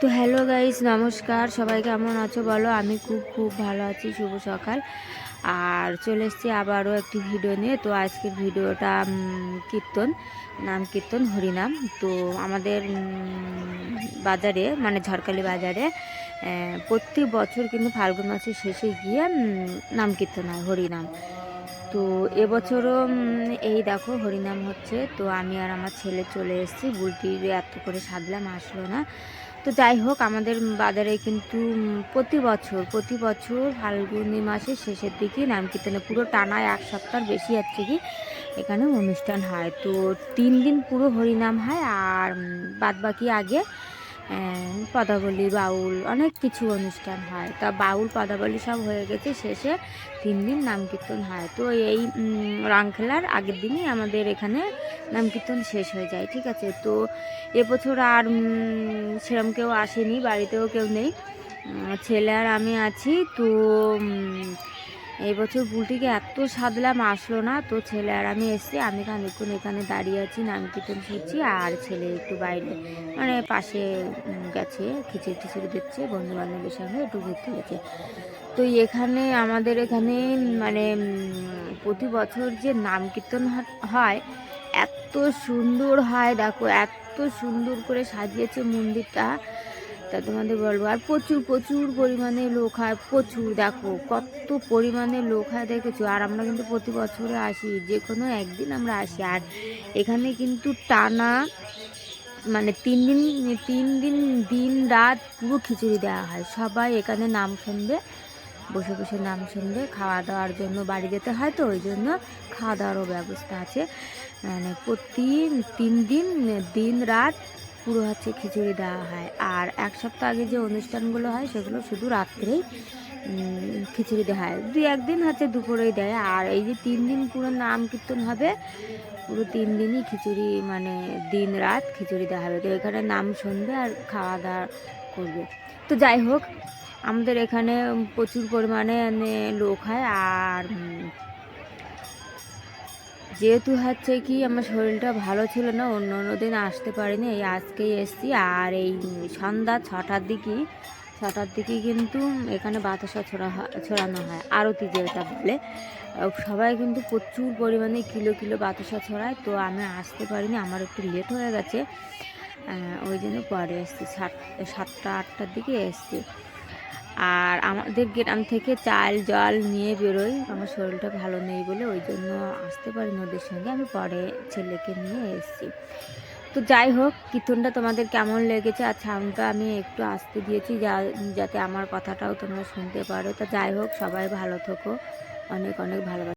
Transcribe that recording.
তো hello guys, নমস্কার। সবাই কেমন আছো বলো? আমি খুব খুব ভালো আছি। শুভ সকাল। আর চলে এসেছি আবারও একটি ভিডিও নিয়ে। তো আজকের ভিডিওটা কীর্তন, নাম কীর্তন, হরিনাম। তো আমাদের বাজারে মানে ঝড়খালি বাজারে প্রত্যেক বছর কিন্তু ফাল্গুন মাসের শেষে গিয়ে নাম কীর্তন হয়, হরিনাম। তো এবছরও এই দেখো হরিনাম হচ্ছে। তো আমি আর আমার ছেলে চলে এসেছি। বুলটির এত করে সাধলাম, আসলো না। তো যাই হোক, আমাদের বাজারে কিন্তু প্রতি বছর ফাল্গুনি মাসের শেষের দিকে নাম কীর্তনে পুরো টানা 1 সপ্তাহ বেশি হচ্ছে কি এখানে অনুষ্ঠান হয়। তো 3 দিন পুরো হরিনাম হয়, আর বাদবাকি আগে পদাবলী, বাউল, অনেক কিছু অনুষ্ঠান হয়। তা বাউল পদাবলী সব হয়ে গেছে, শেষে 3 দিন নাম কীর্তন হয়। তো এই রং খেলার আগের দিনই আমাদের এখানে নাম কীর্তন শেষ হয়ে যায়, ঠিক আছে। তো এবছর আর সেরকম কেউ আসেনি, বাড়িতেও কেউ নেই, ছেলে আর আমি আছি। তো এই বছর বুলটিকে এত সাধলাম, আসলো না। তো ছেলে আর আমি এসছি, আমি খানিকক্ষণ এখানে দাঁড়িয়ে আছি, নাম কীর্তন শুনছি, আর ছেলে একটু বাইরে মানে পাশে গেছে, খিচুড়ি দিচ্ছে, বন্ধু বান্ধবের সঙ্গে একটু ঘুরতে গেছে। তো এখানে আমাদের এখানে মানে প্রতি বছর যে নাম কীর্তন হয়, এত সুন্দর হয়, দেখো এত সুন্দর করে সাজিয়েছে মন্দিরটা, তা তোমাদের বলবো। আর প্রচুর প্রচুর পরিমাণে লোক হয়, প্রচুর, দেখো কত পরিমাণে লোক হয়, দেখেছো। আর আমরা কিন্তু প্রতি বছরে আসি, যে কোনো একদিন আমরা আসি। আর এখানে কিন্তু টানা মানে 3 দিন দিন রাত পুরো খিচুড়ি দেওয়া হয়। সবাই এখানে নাম শুনবে, বসে বসে নাম শুনবে। খাওয়া দাওয়ার জন্য বাড়ি যেতে হয়, তো ওই জন্য খাওয়া দাওয়ারও ব্যবস্থা আছে। মানে প্রতি 3 দিন দিন রাত পুরো হচ্ছে খিচুড়ি দেওয়া হয়। আর 1 সপ্তাহ আগে যে অনুষ্ঠানগুলো হয় সেগুলো শুধু রাত্রেই খিচুড়ি দেওয়া হয়, 2-1 দিন হচ্ছে দুপুরেই দেয়। আর এই যে 3 দিন পুরো নাম কীর্তন হবে, পুরো 3 দিনই খিচুড়ি, মানে দিন রাত খিচুড়ি দেওয়া হবে। তো এখানে নাম শুনবে আর খাওয়া দাওয়া করবে। তো যাই হোক, আমাদের এখানে প্রচুর পরিমাণে লোক হয়। আর যেহেতু হচ্ছে কি আমার শরীরটা ভালো ছিল না, অন্য দিন আসতে পারিনি, এই আজকেই এসেছি। আর এই সন্ধ্যা 6টার দিকে কিন্তু এখানে বাতাসা ছড়ানো হয়, আরতি যেটা বলে। সবাই কিন্তু প্রচুর পরিমাণে কিলো কিলো বাতাসা ছড়ায়। তো আমি আসতে পারিনি, আমার একটু লেট হয়ে গেছে, ওই জন্য পরে এসেছি, 7টা-8টার দিকে এসেছি। আর আমাদের গ্রাম থেকে চাল জল নিয়ে বেরোই, আমার শরীরটা ভালো নেই বলে, ওই জন্য আসতে পারিনি ওদের সঙ্গে, আমি পরে ছেলেকে নিয়ে এসেছি। তো যাই হোক, কীর্তনটা তোমাদের কেমন লেগেছে? আর সাউন্ডটা আমি একটু আস্তে দিয়েছি যাতে আমার কথাটাও তোমরা শুনতে পারো। তো যাই হোক, সবাই ভালো থেকো, অনেক অনেক ভালোবাসা।